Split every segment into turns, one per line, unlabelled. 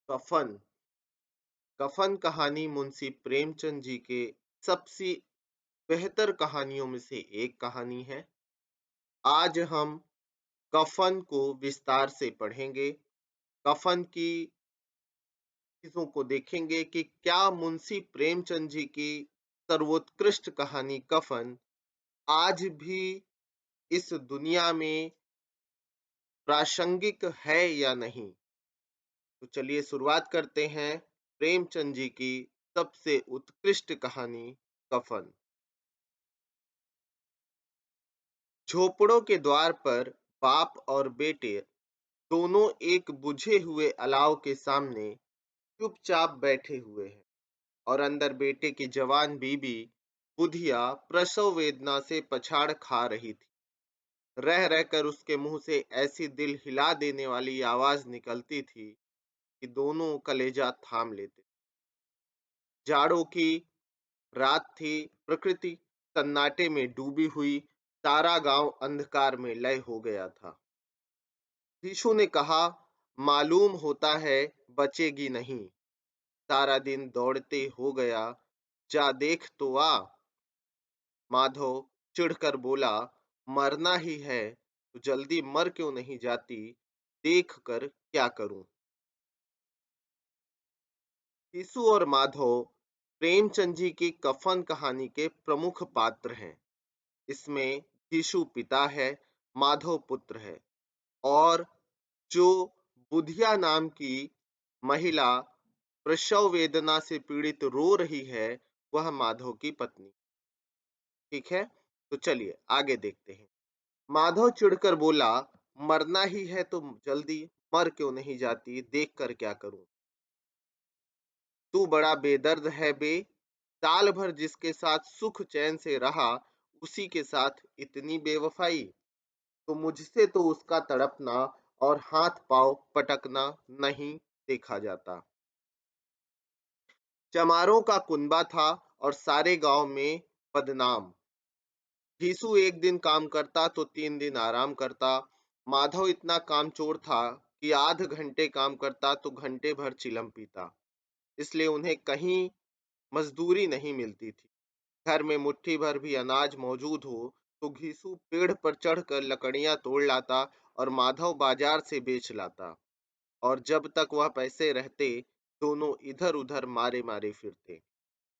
कफन कफन कहानी मुंशी प्रेमचंद जी के सबसे बेहतर कहानियों में से एक कहानी है। आज हम कफन को विस्तार से पढ़ेंगे। कफन की चीजों को देखेंगे कि क्या मुंशी प्रेमचंद जी की सर्वोत्कृष्ट कहानी कफन आज भी इस दुनिया में प्रासंगिक है या नहीं। तो चलिए शुरुआत करते हैं प्रेमचंद जी की सबसे उत्कृष्ट कहानी कफन। झोपड़ों के द्वार पर बाप और बेटे दोनों एक बुझे हुए अलाव के सामने चुपचाप बैठे हुए हैं और अंदर बेटे की जवान बीबी बुधिया प्रसव वेदना से पछाड़ खा रही थी। रह रहकर उसके मुंह से ऐसी दिल हिला देने वाली आवाज निकलती थी कि दोनों कलेजा थाम लेते। जाड़ों की रात थी। प्रकृति सन्नाटे में डूबी हुई। सारा गांव अंधकार में लय हो गया था। यीशु ने कहा, मालूम होता है बचेगी नहीं। सारा दिन दौड़ते हो गया, जा देख तो आ। माधव चिढ़कर बोला, मरना ही है तो जल्दी मर क्यों नहीं जाती, देख कर क्या करूं। यीशु और माधव प्रेमचंद जी की कफन कहानी के प्रमुख पात्र हैं। इसमें यीशु पिता है, माधव पुत्र है और जो बुधिया नाम की महिला प्रसव वेदना से पीड़ित रो रही है, वह माधव की पत्नी। ठीक है, तो चलिए आगे देखते हैं। माधव चिढ़कर बोला, मरना ही है तो जल्दी मर क्यों नहीं जाती, देख कर क्या करूं। तू बड़ा बेदर्द है बे। साल भर जिसके साथ सुख चैन से रहा, उसी के साथ इतनी बेवफाई। तो मुझसे तो उसका तड़पना और हाथ पांव पटकना नहीं देखा जाता। चमारों का कुनबा था और सारे गांव में बदनाम। भीसू एक दिन काम करता तो 3 दिन आराम करता। माधव इतना कामचोर था कि आध घंटे काम करता तो घंटे भर चिलम पीता। इसलिए उन्हें कहीं मजदूरी नहीं मिलती थी। घर में मुट्ठी भर भी अनाज मौजूद हो तो घीसू पेड़ पर चढ़कर लकड़ियां तोड़ लाता और माधव बाजार से बेच लाता। और जब तक वह पैसे रहते, दोनों इधर उधर मारे मारे फिरते।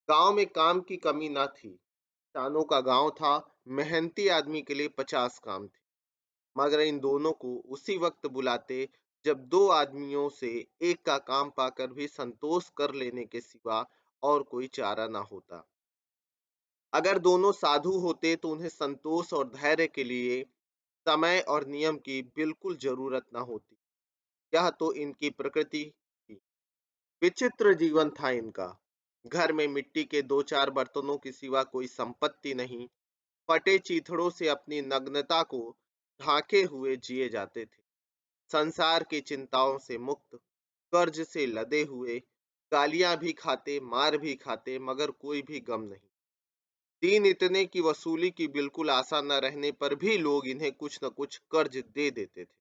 गांव में काम की कमी न थी। किसानों का गांव था। मेहनती आदमी के लिए 50 काम थे। मगर इन दोनों को उसी वक्त बुलाते जब दो आदमियों से एक का काम पाकर भी संतोष कर लेने के सिवा और कोई चारा ना होता। अगर दोनों साधु होते तो उन्हें संतोष और धैर्य के लिए समय और नियम की बिल्कुल जरूरत ना होती। यह तो इनकी प्रकृति थी। विचित्र जीवन था इनका। घर में मिट्टी के दो चार बर्तनों के सिवा कोई संपत्ति नहीं। फटे चीथड़ों से अपनी नग्नता को ढांके हुए जिए जाते थे। संसार की चिंताओं से मुक्त, कर्ज से लदे हुए, गालियां भी खाते, मार भी खाते, मगर कोई भी गम नहीं। दिन इतने की वसूली की बिल्कुल आशा न रहने पर भी लोग इन्हें कुछ न कुछ कर्ज दे देते थे।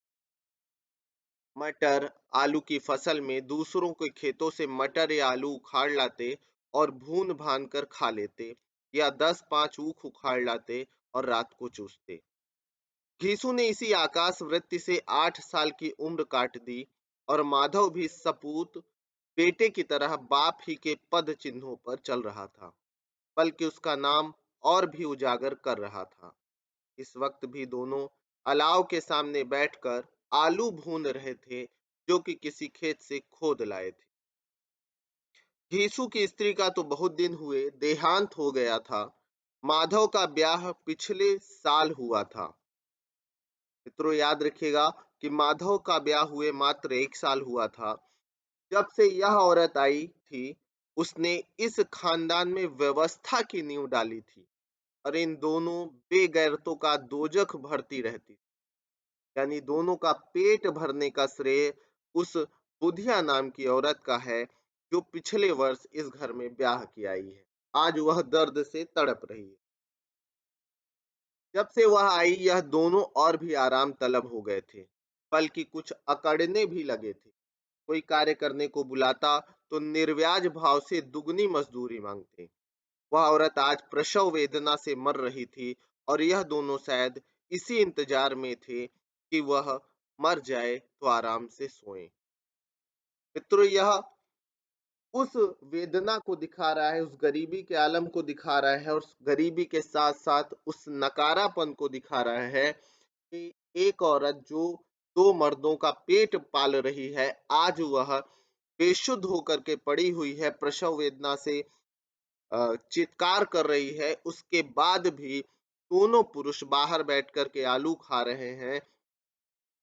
मटर आलू की फसल में दूसरों के खेतों से मटर या आलू उखाड़ लाते और भून भान कर खा लेते, या 10 5 ऊख उखाड़ लाते और रात को चूसते। घीसू ने इसी आकाश वृत्ति से 8 साल की उम्र काट दी और माधव भी सपूत बेटे की तरह बाप ही के पद चिन्हों पर चल रहा था, बल्कि उसका नाम और भी उजागर कर रहा था। इस वक्त भी दोनों अलाव के सामने बैठकर आलू भून रहे थे, जो कि किसी खेत से खोद लाए थे। घीसू की स्त्री का तो बहुत दिन हुए देहांत हो गया था। माधव का ब्याह पिछले साल हुआ था। मित्रों याद रखिएगा कि माधव का ब्याह हुए मात्र 1 साल हुआ था। जब से यह औरत आई थी, उसने इस खानदान में व्यवस्था की नींव डाली थी और इन दोनों बेगैरतों का दोजख भरती रहती। यानी दोनों का पेट भरने का श्रेय उस बुधिया नाम की औरत का है, जो पिछले वर्ष इस घर में ब्याह की आई है। आज वह दर्द से तड़प रही है। जब से वह आई, यह दोनों और भी आराम तलब हो गए थे, बल्कि कुछ अकड़ने भी लगे थे। कोई कार्य करने को बुलाता तो निर्व्याज भाव से दुगनी मजदूरी मांगते। वह औरत आज प्रसव वेदना से मर रही थी और यह दोनों शायद इसी इंतजार में थे कि वह मर जाए तो आराम से सोएं। मित्रों, यह उस वेदना को दिखा रहा है, उस गरीबी के आलम को दिखा रहा है और उस गरीबी के साथ-साथ उस नकारापन को दिखा रहा है कि एक औरत जो 2 मर्दों का पेट पाल रही है, आज वह बेशुद्ध होकर के पड़ी हुई है, प्रसव वेदना से चित्कार कर रही है, उसके बाद भी दोनों पुरुष बाहर बैठ कर के आलू खा रहे हैं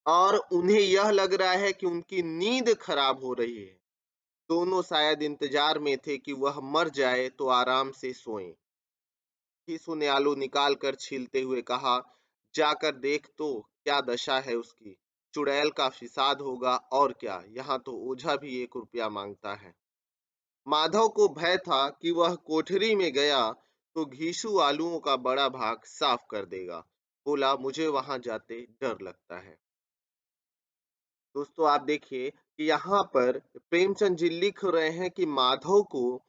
और उन्हें यह लग रहा है कि उनकी नींद खराब हो रही है। दोनों शायद इंतजार में थे कि वह मर जाए तो आराम से सोएं। यीशु ने आलू निकाल कर छीलते हुए कहा, जाकर देख तो क्या दशा है उसकी। चुड़ैल का फिसाद होगा और क्या, यहाँ तो ओझा भी 1 रुपया मांगता है। माधव को भय था कि वह कोठरी में गया तो घीसू आलूओं का बड़ा भाग साफ कर देगा। बोला, मुझे वहां जाते डर लगता है। दोस्तों, आप देखिए कि यहाँ पर प्रेमचंद जी लिख रहे हैं कि माधव को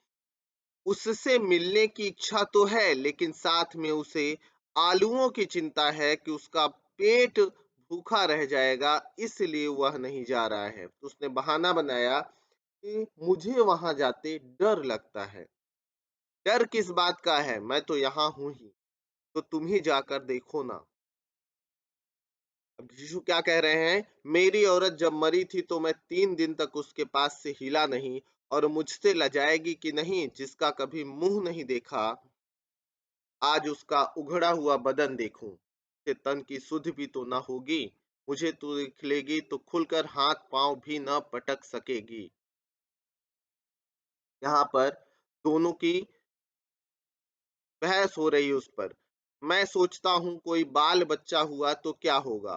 उससे मिलने की इच्छा तो है, लेकिन साथ में उसे आलूओं की चिंता है कि उसका पेट भूखा रह जाएगा, इसलिए वह नहीं जा रहा है। तो उसने बहाना बनाया कि मुझे वहां जाते डर लगता है। डर किस बात का है? मैं तो यहाँ हूँ ही, तो तुम ही जाकर देखो ना। अब यीशु क्या कह रहे हैं? मेरी औरत जब मरी थी तो मैं 3 दिन तक उसके पास से हिला नहीं, और मुझसे लजाएगी कि नहीं, जिसका कभी मुंह नहीं देखा, आज उसका उघड़ा हुआ बदन देखूं। उसके तन की सुध भी तो न होगी। मुझे तो दिखलेगी तो खुलकर हाथ पांव भी न पटक सकेगी। यहाँ पर दोनों की बहस हो रही है उस पर। मैं सोचता हूँ कोई बाल बच्चा हुआ तो क्या होगा?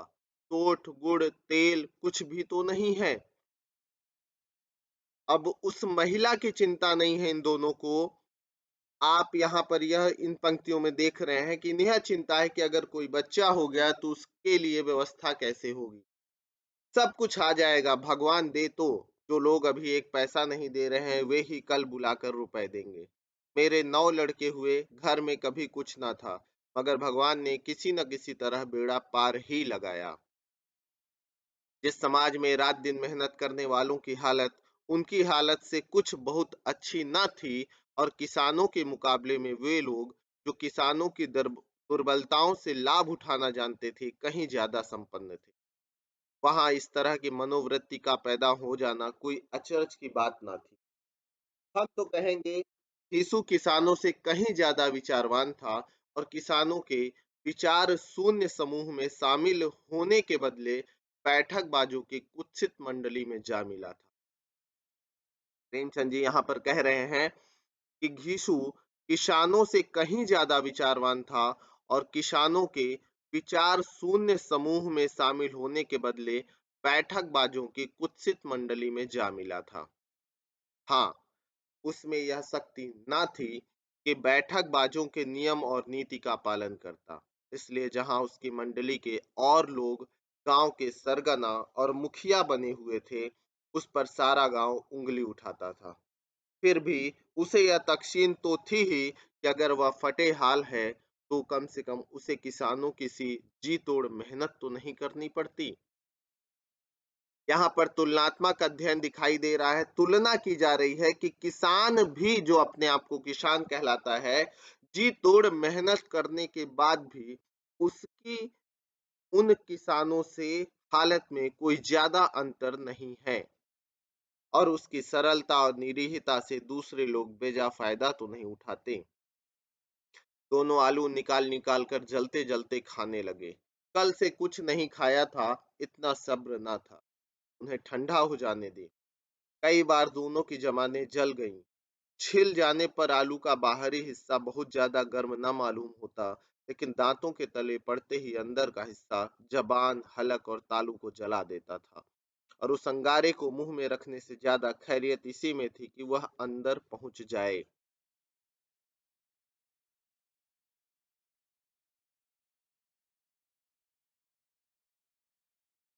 सोंठ, गुड़, तेल कुछ भी तो नहीं है। अब उस महिला की चिंता नहीं है इन दोनों को। आप यहाँ पर यह इन पंक्तियों में देख रहे हैं कि इन्हें चिंता है कि अगर कोई बच्चा हो गया तो उसके लिए व्यवस्था कैसे होगी? सब कुछ आ जाएगा, भगवान दे तो। जो लोग अभी 1 पैसा नहीं दे रहे हैं, वे ही कल बुलाकर रुपए देंगे। मेरे 9 लड़के हुए, घर में कभी कुछ ना था, मगर भगवान ने किसी न किसी तरह बेड़ा पार ही लगाया। जिस समाज में रात-दिन मेहनत करने वालों की हालत, उनकी हालत से कुछ बहुत अच्छी न थी, और किसानों के मुकाबले में वे लोग, जो किसानों की दुर्बलताओं से लाभ उठाना जानते थे, कहीं ज़्यादा संपन्न थे। वहाँ इस तरह की मनोवृत्ति का पैदा हो जाना कोई अचरज की बात ना थी। हम तो कहेंगे यीशु किसानों से कहीं ज्यादा विचारवान था, और किसानों के विचार शून्य समूह में शामिल होने के बदले बैठकबाजों की कुत्सित मंडली में जा मिला था। प्रेमचंद जी यहाँ पर कह रहे हैं कि यीशु किसानों से कहीं ज्यादा विचारवान था, और किसानों के विचार शून्य समूह में शामिल होने के बदले बैठकबाजों की कुत्सित मंडली में जा मिला था। हाँ, उसमें यह शक्ति ना थी कि बैठकबाजों के नियम और नीति का पालन करता। इसलिए जहां उसकी मंडली के और लोग गांव के सरगना और मुखिया बने हुए थे, उस पर सारा गांव उंगली उठाता था। फिर भी उसे यह तकसीन तो थी ही कि अगर वह फटे हाल है, तो कम से कम उसे किसानों की सी जी तोड़ मेहनत तो नहीं करनी पड़ती। यहाँ पर तुलनात्मक अध्ययन दिखाई दे रहा है, तुलना की जा रही है कि किसान भी, जो अपने आप को किसान कहलाता है, जी तोड़ मेहनत करने के बाद भी उसकी उन किसानों से हालत में कोई ज्यादा अंतर नहीं है, और उसकी सरलता और निरीहता से दूसरे लोग बेजा फायदा तो नहीं उठाते। दोनों आलू निकाल निकाल कर जलते जलते खाने लगे। कल से कुछ नहीं खाया था, इतना सब्र ना था, उन्हें ठंडा हो जाने दे। कई बार दोनों की जमानें जल गईं। छिल जाने पर आलू का बाहरी हिस्सा बहुत ज्यादा गर्म न मालूम होता, लेकिन दांतों के तले पड़ते ही अंदर का हिस्सा जबान, हलक और तालू को जला देता था। और उस अंगारे को मुंह में रखने से ज्यादा खैरियत इसी में थी कि वह अंदर पहुंच जाए।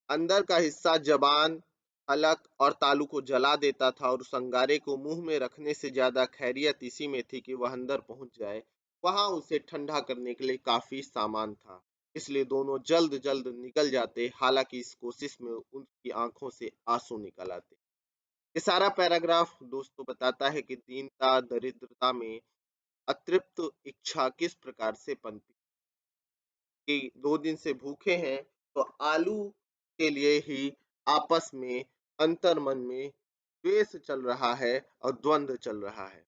अंदर का हिस्सा जबान, हलक और तालू को जला देता था और उस अंगारे को मुंह में रखने से ज्यादा खैरियत इसी में थी कि वह अंदर पहुंच जाए। वहां उसे ठंडा करने के लिए काफी सामान था, इसलिए दोनों जल्द जल्द निकल जाते। हालांकि इस कोशिश में उनकी आंखों से आंसू निकल आते। ये सारा पैराग्राफ दोस्तों बताता है कि दीनता दरिद्रता में अतृप्त इच्छा किस प्रकार से पनपी। कि 2 दिन से भूखे हैं तो आलू के लिए ही आपस में अंतर मन में द्वेष चल रहा है और द्वंद्व चल रहा है।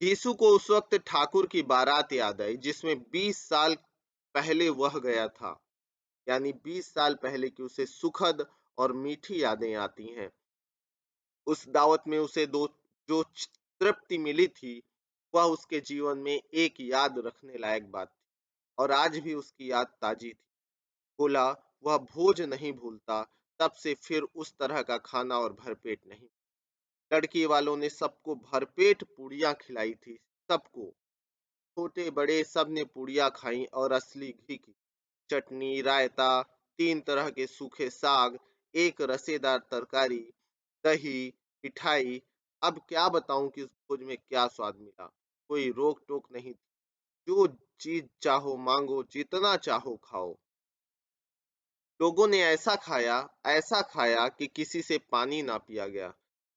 यीशु को उस वक्त ठाकुर की बारात याद आई जिसमें 20 साल पहले वह गया था। यानी 20 साल पहले की उसे सुखद और मीठी यादें आती हैं। उस दावत में उसे दो जो तृप्ति मिली थी, वह उसके जीवन में एक याद रखने लायक बात थी और आज भी उसकी याद ताजी थी। बोला, वह भोज नहीं भूलता, तब से फिर उस तरह का खाना और भरपेट नहीं। लड़की वालों ने सबको भरपेट पूड़ियाँ खिलाई थी, सबको। छोटे बड़े सब ने पूड़ियाँ खाई और असली घी की चटनी, रायता, 3 तरह के सूखे साग, एक रसेदार तरकारी, दही, मिठाई। अब क्या बताऊं कि उस भोज में क्या स्वाद मिला। कोई रोक टोक नहीं थी। जो चीज चाहो मांगो, जितना चाहो खाओ। लोगों ने ऐसा खाया कि किसी से पानी ना पिया गया।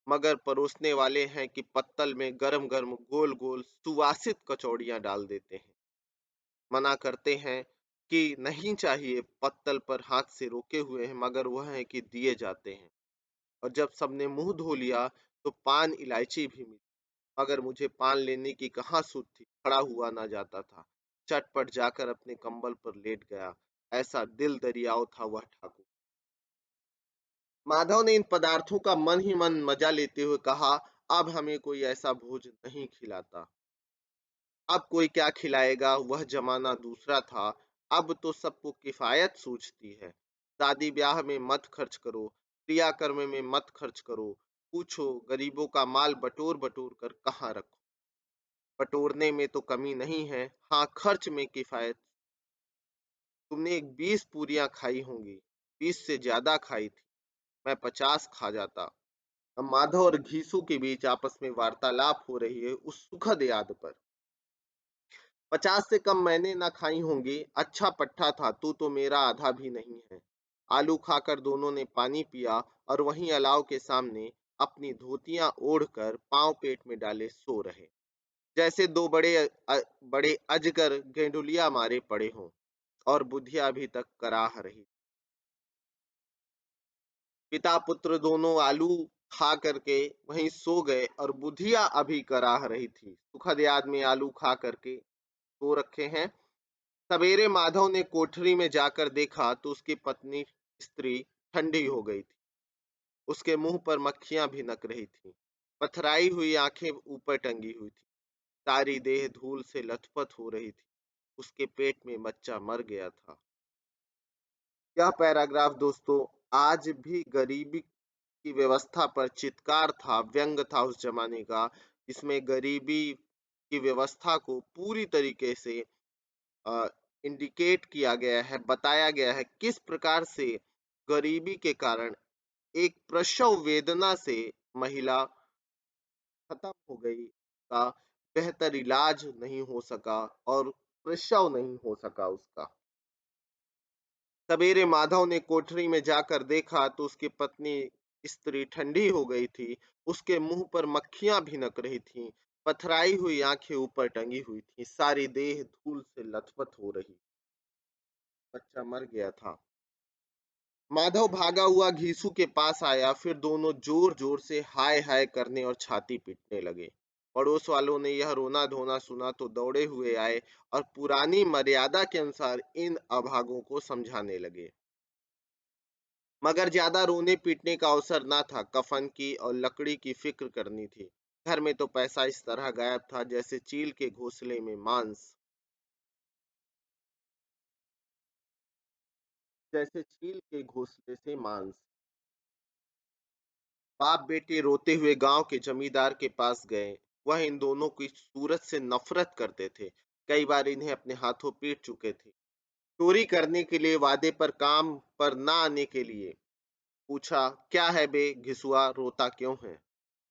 मगर परोसने वाले हैं कि पत्तल में गरम गरम गोल गोल सुवासित कचौड़ियां डाल देते हैं। मना करते हैं कि नहीं चाहिए, पत्तल पर हाथ से रोके हुए हैं, मगर वह है कि दिए जाते हैं। और जब सबने मुंह धो लिया तो पान इलायची भी मिली, मगर मुझे पान लेने की कहाँ सुध थी। खड़ा हुआ ना जाता था। चटपट जाकर अपने कंबल पर लेट गया। ऐसा दिल दरियाओ था वह ठाकुर। माधव ने इन पदार्थों का मन ही मन मजा लेते हुए कहा, अब हमें कोई ऐसा भोज नहीं खिलाता। अब कोई क्या खिलाएगा, वह जमाना दूसरा था। अब तो सबको किफायत सूझती है। शादी ब्याह में मत खर्च करो, क्रियाकर्म में मत खर्च करो। पूछो गरीबों का माल बटोर बटोर कर कहाँ रखो। बटोरने में तो कमी नहीं है, हाँ खर्च में किफायत। तुमने एक 20 पूरियां खाई होंगी, 20 से ज्यादा खाई थी। मैं 50 खा जाता। अब माधव और घीसू के बीच आपस में वार्तालाप हो रही है उस सुखद याद पर। 50 से कम मैंने ना खाई होंगी। अच्छा पट्टा था, तू तो मेरा आधा भी नहीं है। आलू खाकर दोनों ने पानी पिया और वहीं अलाव के सामने अपनी धोतियां ओढ़कर पांव पेट में डाले सो रहे, जैसे दो बड़े अजगर गेंडुलिया मारे पड़े हों। और बुधिया अभी तक कराह रही। पिता पुत्र दोनों आलू खा करके वहीं सो गए और बुधिया अभी कराह रही थी। सुखद याद में आलू खा करके सो रखे हैं। सवेरे माधव ने कोठरी में जाकर देखा तो उसकी पत्नी स्त्री ठंडी हो गई थी। उसके मुंह पर मक्खियां भिनक रही थीं। पथराई हुई आंखें ऊपर टंगी हुई थी। सारी देह धूल से लथपथ हो रही थी। उसके पेट में बच्चा मर गया था। यह पैराग्राफ दोस्तों आज भी गरीबी की व्यवस्था पर चित्कार था, व्यंग था उस जमाने का, जिसमें गरीबी की व्यवस्था को पूरी तरीके से इंडिकेट किया गया है, बताया गया है किस प्रकार से गरीबी के कारण एक प्रसव वेदना से महिला खत्म हो गई का बेहतर इलाज नहीं हो सका और प्रसव नहीं हो सका उसका। सवेरे माधव ने कोठरी में जाकर देखा तो उसकी पत्नी स्त्री ठंडी हो गई थी। उसके मुंह पर मक्खियां भिनक रही थीं। पथराई हुई आंखें ऊपर टंगी हुई थी। सारी देह धूल से लथपथ हो रही। बच्चा मर गया था। माधव भागा हुआ घीसू के पास आया। फिर दोनों जोर जोर से हाय हाय करने और छाती पीटने लगे। पड़ोस वालों ने यह रोना धोना सुना तो दौड़े हुए आए और पुरानी मर्यादा के अनुसार इन अभागों को समझाने लगे। मगर ज्यादा रोने पीटने का अवसर ना था। कफन की और लकड़ी की फिक्र करनी थी। घर में तो पैसा इस तरह गायब था जैसे चील के घोंसले में मांस। जैसे चील के घोंसले से मांस। बाप बेटे रोते हुए गांव के जमींदार के पास गए। वह इन दोनों की सूरत से नफरत करते थे। कई बार इन्हें अपने हाथों पीट चुके थे। चोरी करने के लिए, वादे पर काम पर ना आने के लिए। पूछा, क्या है बे घिसुआ, रोता क्यों है?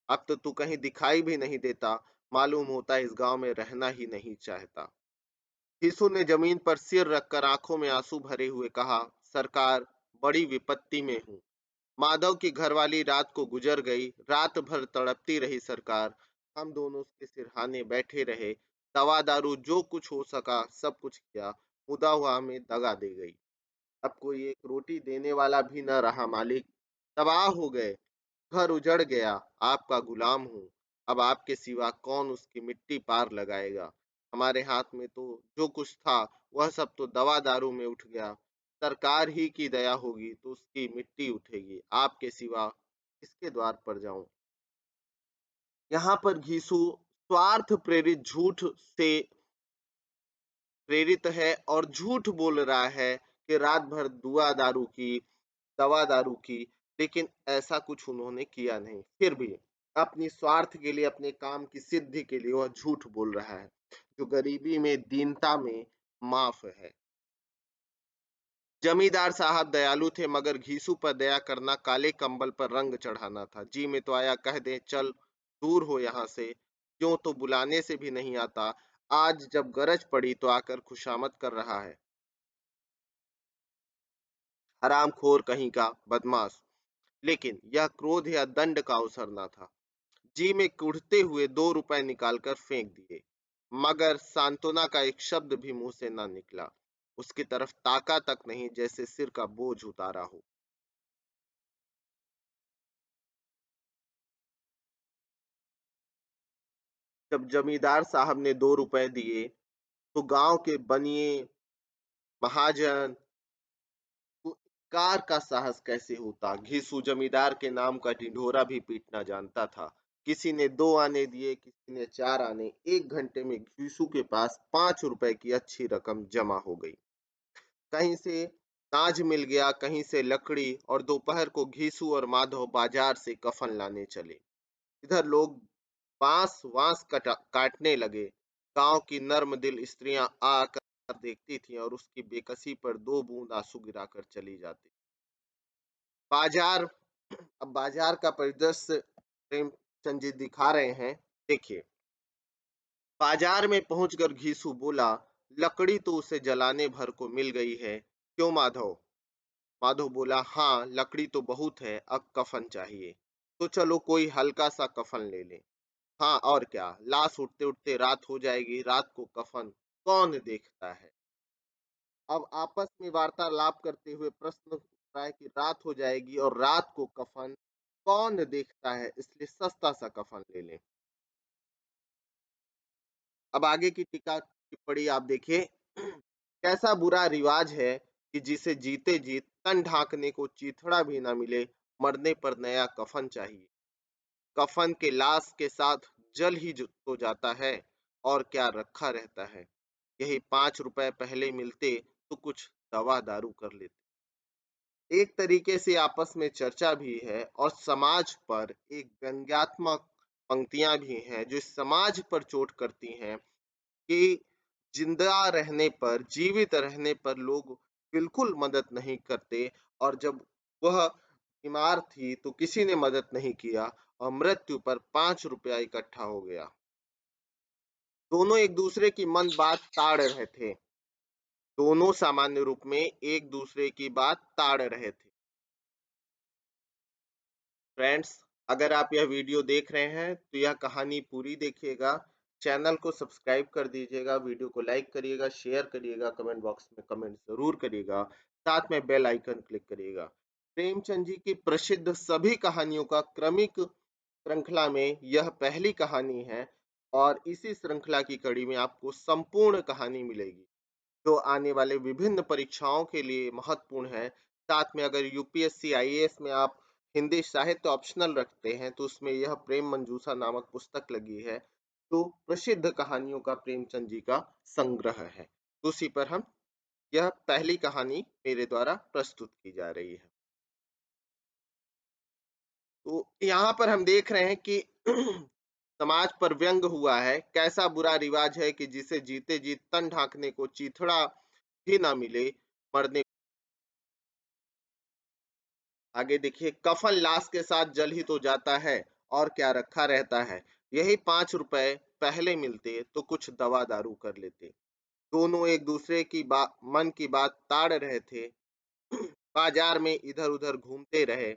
अब तो तू कहीं दिखाई भी नहीं देता, मालूम होता इस गांव में रहना ही नहीं चाहता। यीशु ने जमीन पर सिर रखकर आंखों में आंसू भरे हुए कहा, सरकार, बड़ी विपत्ति में हूँ। माधव की घरवाली रात को गुजर गई, रात भर तड़पती रही सरकार। हम दोनों उसके सिरहाने बैठे रहे, दवा दारू जो कुछ हो सका सब कुछ किया, मुदा हुआ हमें दगा दे गई। अब कोई एक रोटी देने वाला भी न रहा मालिक, तबाह हो गए, घर उजड़ गया, आपका गुलाम हूँ। अब आपके सिवा कौन उसकी मिट्टी पार लगाएगा? हमारे हाथ में तो जो कुछ था, वह सब तो दवा दारू में उठ गया। सरकार ही की दया होगी तो उसकी मिट्टी उठेगी। आपके सिवा किसके द्वार पर जाऊं? यहाँ पर घीसू स्वार्थ प्रेरित झूठ से प्रेरित है और झूठ बोल रहा है कि रात भर दुआ दारू की, दवा दारू की, लेकिन ऐसा कुछ उन्होंने किया नहीं। फिर भी अपनी स्वार्थ के लिए, अपने काम की सिद्धि के लिए वह झूठ बोल रहा है, जो गरीबी में, दीनता में माफ है। जमींदार साहब दयालु थे, मगर घीसू पर दया करना काले कंबल पर रंग चढ़ाना था। जी में तो आया, कह दे चल दूर हो यहाँ से, क्यों तो बुलाने से भी नहीं आता। आज जब गरज पड़ी तो आकर खुशामद कर रहा है। हरामखोर कहीं का, बदमाश। लेकिन यह क्रोध या दंड का अवसर न था। जी में कुढ़ते हुए 2 रुपए निकालकर फेंक दिए, मगर सांत्वना का एक शब्द भी मुंह से न निकला। उसकी तरफ ताका तक नहीं, जैसे सिर का बोझ उतारा हो। जब जमींदार साहब ने 2 रुपए दिए तो गांव के बनिए, महाजन को कार का साहस कैसे होता? घिसू जमींदार के नाम का ढिंढोरा भी पीटना जानता था। किसी ने 2 आने दिए, किसी ने 4 आने। 1 घंटे में घिसू के पास 5 रुपए की अच्छी रकम जमा हो गई। कहीं से नाज मिल गया, कहीं से लकड़ी, और दोपहर को घीसू और माधव बाजार से कफन लाने चले। इधर लोग बांस वांस काटने लगे। गांव की नर्म दिल स्त्रियां आकर देखती थीं और उसकी बेकसी पर 2 बूंद आंसू गिराकर चली जाती। बाजार, अब बाजार का परिदृश्य प्रेमचंद जी दिखा रहे हैं। देखिए, बाजार में पहुंचकर घीसू बोला, लकड़ी तो उसे जलाने भर को मिल गई है, क्यों माधव? माधव बोला, हाँ लकड़ी तो बहुत है, अब कफन चाहिए। तो चलो कोई हल्का सा कफन ले लें। हाँ और क्या, लाश उठते उठते रात हो जाएगी, रात को कफन कौन देखता है? अब आपस में वार्तालाप करते हुए प्रश्न उठ रहा है कि रात हो जाएगी और रात को कफन कौन देखता है, इसलिए सस्ता सा कफन ले लें। अब आगे की टीका टिप्पणी आप देखिए। कैसा बुरा रिवाज है कि जिसे जीते जीत तन ढांकने को चीथड़ा भी ना मिले, मरने पर नया कफन चाहिए। कफन के लाश के साथ जल ही तो जाता है, और क्या रखा रहता है? यही 5 रुपए पहले मिलते तो कुछ दवा दारू कर लेते। एक तरीके से आपस में चर्चा भी है और समाज पर एक व्यंग्यात्मक पंक्तियां भी हैं जो समाज पर चोट करती हैं कि जिंदा रहने पर, जीवित रहने पर लोग बिल्कुल मदद नहीं करते, और जब वह बीमार थी तो किसी ने मदद नहीं किया, और मृत्यु पर 5 रुपया इकट्ठा हो गया। दोनों एक दूसरे की मन बात ताड़ रहे थे। दोनों सामान्य रूप में एक दूसरे की बात ताड़ रहे थे। फ्रेंड्स, अगर आप यह वीडियो देख रहे हैं तो यह कहानी पूरी देखिएगा, चैनल को सब्सक्राइब कर दीजिएगा, वीडियो को लाइक करिएगा, शेयर करिएगा, कमेंट बॉक्स में कमेंट जरूर करिएगा, साथ में बेल आइकन क्लिक करिएगा। प्रेमचंद जी की प्रसिद्ध सभी कहानियों का क्रमिक श्रृंखला में यह पहली कहानी है, और इसी श्रृंखला की कड़ी में आपको संपूर्ण कहानी मिलेगी जो आने वाले विभिन्न परीक्षाओं के लिए महत्वपूर्ण है। साथ में अगर यूपीएससी आईएएस में आप हिंदी साहित्य ऑप्शनल रखते हैं तो उसमें यह प्रेम मंजूषा नामक पुस्तक लगी है, जो प्रसिद्ध कहानियों का प्रेमचंद जी का संग्रह है। तो उसी पर हम यह पहली कहानी मेरे द्वारा प्रस्तुत की जा रही है। तो यहाँ पर हम देख रहे हैं कि समाज पर व्यंग हुआ है। कैसा बुरा रिवाज है कि जिसे जीते जी तन ढांकने को चीथड़ा भी ना मिले, मरने आगे देखिए, कफन लाश के साथ जल ही तो जाता है और क्या रखा रहता है। यही 5 रुपए पहले मिलते तो कुछ दवा दारू कर लेते। दोनों एक दूसरे की बात, मन की बात ताड़ रहे थे। बाजार में इधर उधर घूमते रहे,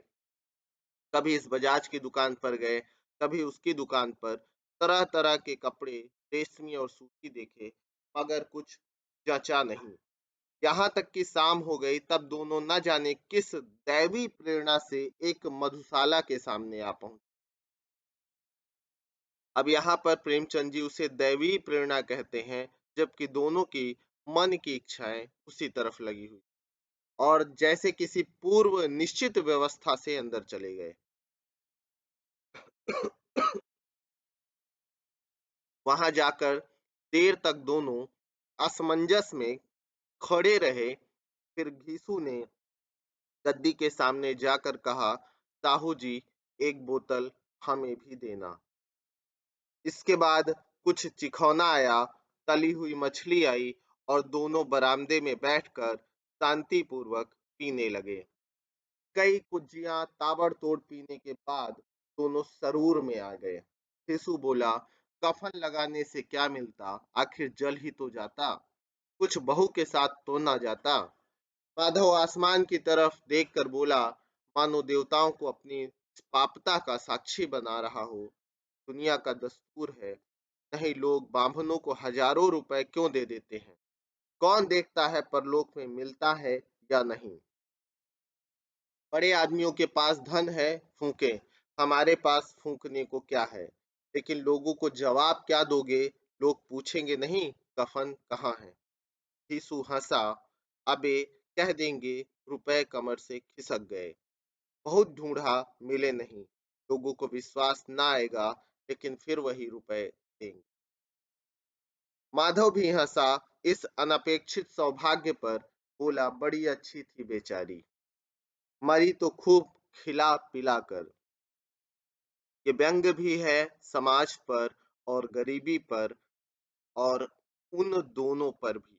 कभी इस बजाज की दुकान पर गए, कभी उसकी दुकान पर। तरह तरह के कपड़े, रेशमी और सूती देखे, मगर कुछ जचा नहीं। यहाँ तक कि शाम हो गई, तब दोनों न जाने किस दैवी प्रेरणा से एक मधुशाला के सामने आ पहुंचे। अब यहाँ पर प्रेमचंद जी उसे दैवी प्रेरणा कहते हैं, जबकि दोनों की मन की इच्छाएं उसी तरफ लगी हुई और जैसे किसी पूर्व निश्चित व्यवस्था से अंदर चले गए। वहां जाकर देर तक दोनों असमंजस में खड़े रहे। फिर घीसू ने गद्दी के सामने जाकर कहा, साहू जी, एक बोतल हमें भी देना। इसके बाद कुछ चिखौना आया, तली हुई मछली आई और दोनों बरामदे में बैठकर शांतिपूर्वक पीने लगे। कई कुज्जियां ताबड़तोड़ पीने के बाद दोनों सरूर में आ गए। शिशु बोला, कफन लगाने से क्या मिलता, आखिर जल ही तो जाता, कुछ बहू के साथ तो ना जाता। माधव आसमान की तरफ देखकर बोला, मानो देवताओं को अपनी पापता का साक्षी बना रहा हो। दुनिया का दस्तूर है, नहीं लोग बाभनों को हजारों रुपए क्यों दे देते हैं। कौन देखता है परलोक में मिलता है या नहीं। बड़े आदमियों के पास धन है, फूके, हमारे पास फूकने को क्या है। लेकिन लोगों को जवाब क्या दोगे, लोग पूछेंगे नहीं, कफन कहाँ है। यीशु हंसा, अबे कह देंगे, रुपए कमर से खिसक गए, बहुत ढूंढा, मिले नहीं। लोगों को विश्वास ना आएगा, लेकिन फिर वही रुपए देंगे। माधव भी हंसा, इस अनपेक्षित सौभाग्य पर। बोला, बड़ी अच्छी थी बेचारी, मरी तो खूब खिला पिला कर। ये व्यंग भी है समाज पर और गरीबी पर और उन दोनों पर भी।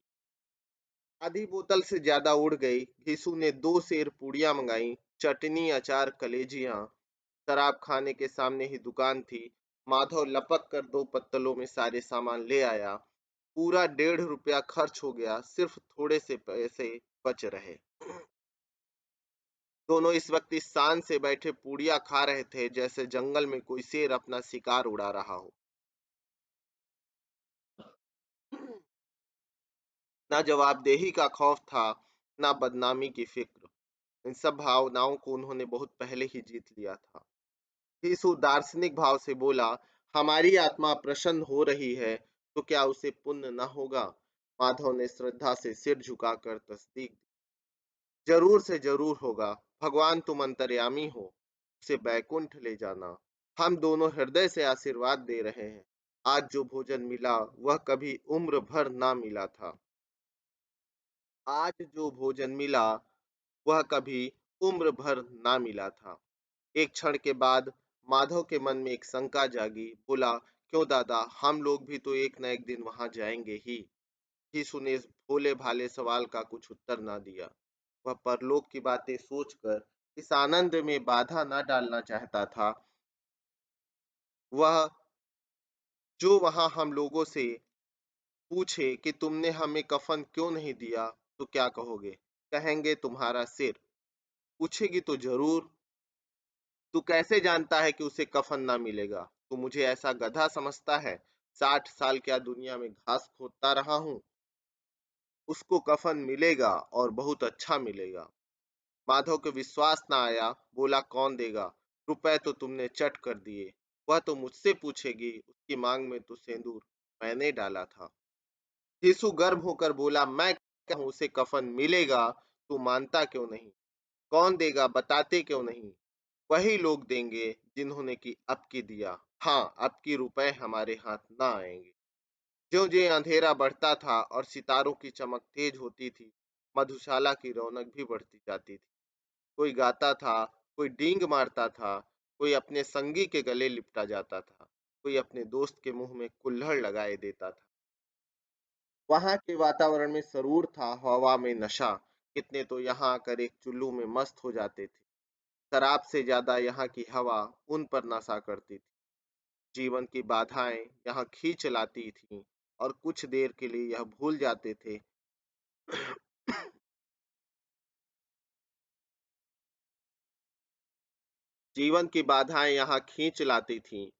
आधी बोतल से ज्यादा उड़ गई। घीसू ने 2 सेर पूड़ियां मंगाई, चटनी, अचार, कलेजियां। शराब खाने के सामने ही दुकान थी। माधव लपक कर 2 पत्तलों में सारे सामान ले आया। पूरा 1.5 रुपया खर्च हो गया, सिर्फ थोड़े से पैसे बच रहे। दोनों इस वक्त इस शान से बैठे पूड़ियां खा रहे थे, जैसे जंगल में कोई शेर अपना शिकार उड़ा रहा हो। ना जवाबदेही का खौफ था, ना बदनामी की फिक्र। इन सब भावनाओं को उन्होंने बहुत पहले ही जीत लिया था। यीशु दार्शनिक भाव से बोला, हमारी आत्मा प्रसन्न हो रही है तो क्या उसे पुण्य न होगा। माधव ने श्रद्धा से सिर झुकाकर तस्दीक दी, जरूर से जरूर होगा। भगवान तुम अंतर्यामी हो, उसे बैकुंठ ले जाना। हम दोनों हृदय से आशीर्वाद दे रहे हैं। आज जो भोजन मिला वह कभी उम्र भर ना मिला था। आज जो भोजन मिला वह कभी उम्र भर ना मिला था। एक क्षण के बाद माधव के मन में एक शंका जागी। बोला, क्यों दादा, हम लोग भी तो एक न एक दिन वहां जाएंगे ही। यीशु ने इस भोले भाले सवाल का कुछ उत्तर ना दिया। वह परलोक की बातें सोचकर इस आनंद में बाधा ना डालना चाहता था। वह जो वहां हम लोगों से पूछे कि तुमने हमें कफन क्यों नहीं दिया, तो क्या कहोगे। कहेंगे तुम्हारा सिर। पूछेगी तो जरूर, तू कैसे जानता है कि उसे कफन ना मिलेगा। तू मुझे ऐसा गधा समझता है। 60 साल क्या दुनिया में घास खोदता रहा हूँ। उसको कफन मिलेगा और बहुत अच्छा मिलेगा। माधव को विश्वास ना आया। बोला, कौन देगा, रुपए तो तुमने चट कर दिए। वह तो मुझसे पूछेगी, उसकी मांग में तो सिंदूर मैंने डाला था। यीशु गर्म होकर बोला, मैं कहूँ उसे कफन मिलेगा, तू मानता क्यों नहीं। कौन देगा, बताते क्यों नहीं। वही लोग देंगे जिन्होंने कि अब की दिया। हाँ, अब की रुपए हमारे हाथ ना आएंगे। ज्यों ज्यों अंधेरा बढ़ता था और सितारों की चमक तेज होती थी, मधुशाला की रौनक भी बढ़ती जाती थी। कोई गाता था, कोई डींग मारता था, कोई अपने संगी के गले लिपटा जाता था, कोई अपने दोस्त के मुंह में कुल्हड़ लगाए देता था। वहां के वातावरण में सरूर था, हवा में नशा। कितने तो यहाँ आकर एक चुल्लू में मस्त हो जाते थे। शराब से ज़्यादा यहाँ की हवा उन पर नशा करती थी। जीवन की बाधाएँ यहाँ खींच लाती थीं और कुछ देर के लिए यह भूल जाते थे जीवन की बाधाएँ यहाँ खींच लाती थीं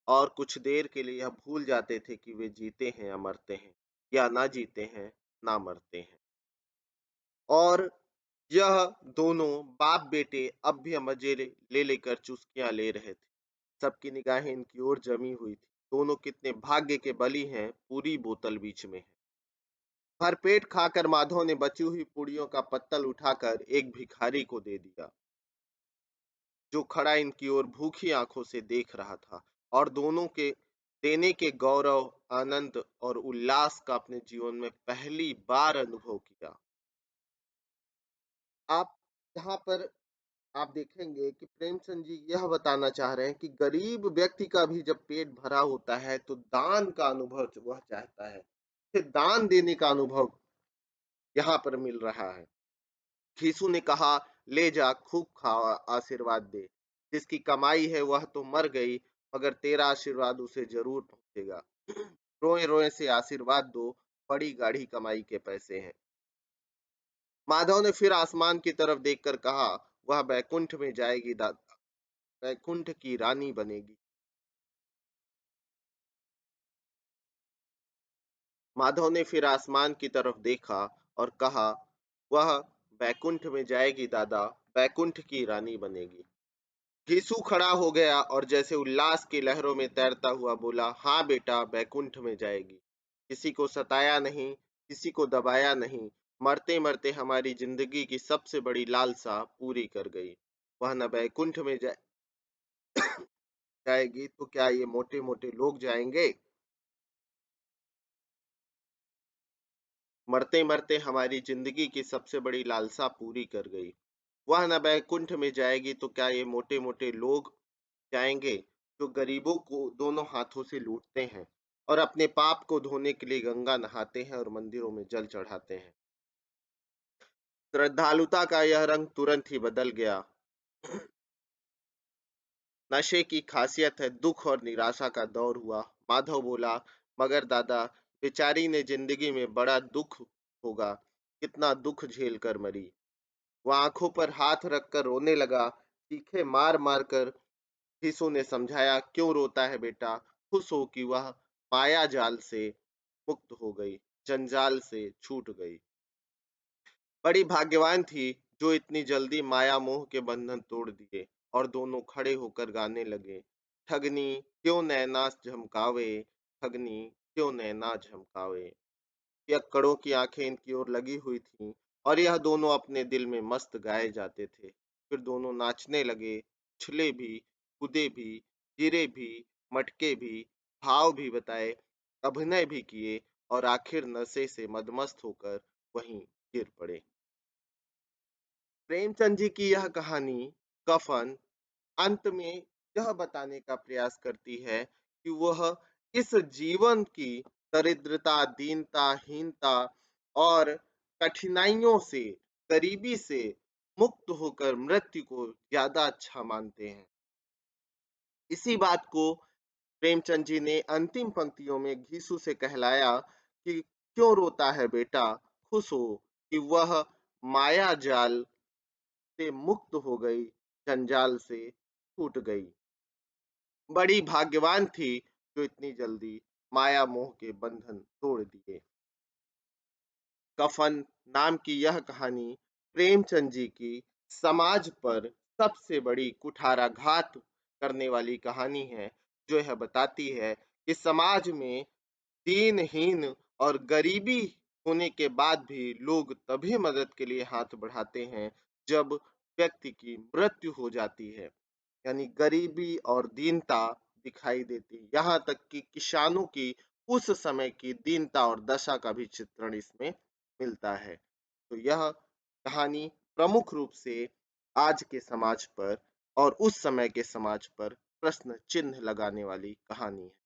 और कुछ देर के लिए यह भूल जाते थे कि वे जीते हैं या मरते हैं, या ना जीते हैं, ना मरते हैं। और यह दोनों बाप-बेटे अब भी मज़े ले लेकर चुस्कियाँ ले रहे थे। सबकी निगाहें इनकी ओर जमी हुई थी। दोनों कितने भाग्य के बली हैं, पूरी बोतल बीच में है। भरपेट खाकर माधव ने बची हुई पूड़ियों का पत्तल उठाकर एक भिखारी को दे दिया, जो खड़ा इनकी ओर भूखी आंखों से देख रहा था। और दोनों के देने के गौरव, आनंद और उल्लास का अपने जीवन में पहली बार अनुभव किया। आप यहाँ पर आप देखेंगे कि प्रेमचंद जी यह बताना चाह रहे हैं कि गरीब व्यक्ति का भी जब पेट भरा होता है तो दान का अनुभव वह चाहता है। फिर दान देने का अनुभव यहाँ पर मिल रहा है। यीशु ने कहा, ले जा खूब खा, आशीर्वाद दे। जिसकी कमाई है वह तो मर गई, मगर तेरा आशीर्वाद उसे जरूर पहुंचेगा। रोए रोए से आशीर्वाद दो, बड़ी गाढ़ी कमाई के पैसे हैं। माधव ने फिर आसमान की तरफ देखकर कहा, वह बैकुंठ में जाएगी दादा, बैकुंठ की रानी बनेगी। माधव ने फिर आसमान की तरफ देखा और कहा, वह बैकुंठ में जाएगी दादा, बैकुंठ की रानी बनेगी। यीशु खड़ा हो गया और जैसे उल्लास की लहरों में तैरता हुआ बोला, हाँ बेटा, बैकुंठ में जाएगी। किसी को सताया नहीं, किसी को दबाया नहीं, मरते मरते हमारी जिंदगी की सबसे बड़ी लालसा पूरी कर गई। वह न बैकुंठ में जाएगी तो क्या ये मोटे मोटे लोग जाएंगे? मरते मरते हमारी जिंदगी की सबसे बड़ी लालसा पूरी कर गई। वह न बैकुंठ में जाएगी तो क्या ये मोटे मोटे लोग जाएंगे, जो गरीबों को दोनों हाथों से लूटते हैं और अपने पाप को धोने के लिए गंगा नहाते हैं और मंदिरों में जल चढ़ाते हैं। श्रद्धालुता का यह रंग तुरंत ही बदल गया। नशे की खासियत है, दुख और निराशा का दौर हुआ। माधव बोला, मगर दादा, बेचारी ने जिंदगी में बड़ा दुख होगा, कितना दुख झेल कर मरी। वह आंखों पर हाथ रखकर रोने लगा, चीखे मार मार कर। यीशु ने समझाया, क्यों रोता है बेटा, खुश हो कि वह माया जाल से मुक्त हो गई, जंजाल से छूट गई। बड़ी भाग्यवान थी जो इतनी जल्दी माया मोह के बंधन तोड़ दिए। और दोनों खड़े होकर गाने लगे, ठगनी क्यों नैना झमकावे, ठगनी क्यों नैना झमकावे। पियक्कड़ों की आंखें इनकी ओर लगी हुई थीं और यह दोनों अपने दिल में मस्त गाए जाते थे। फिर दोनों नाचने लगे, उछले भी, कूदे भी, गिरे भी, मटके भी, भाव भी बताए, अभिनय भी किए और आखिर नशे से मदमस्त होकर वहीं गिर पड़े। प्रेमचंद जी की यह कहानी कफन अंत में यह बताने का प्रयास करती है कि वह इस जीवन की दरिद्रता, दीनता, हीनता और कठिनाइयों से, गरीबी से मुक्त होकर मृत्यु को ज्यादा अच्छा मानते हैं। इसी बात को प्रेमचंद जी ने अंतिम पंक्तियों में घीसू से कहलाया कि क्यों रोता है बेटा, खुश हो कि वह माया जाल से मुक्त हो गई, जंजाल से छूट गई। बड़ी भाग्यवान थी जो इतनी जल्दी माया मोह के बंधन तोड़ दिए। कफन नाम की यह कहानी प्रेमचंद जी की समाज पर सबसे बड़ी कुठाराघात करने वाली कहानी है, जो यह बताती है कि समाज में दीनहीन और गरीबी होने के बाद भी लोग तभी मदद के लिए हाथ बढ़ाते हैं जब व्यक्ति की मृत्यु हो जाती है। यानी गरीबी और दीनता दिखाई देती। यहाँ तक कि किसानों की उस समय की दीनता और दशा का भी चित्रण इसमें मिलता है। तो यह कहानी प्रमुख रूप से आज के समाज पर और उस समय के समाज पर प्रश्न चिन्ह लगाने वाली कहानी है।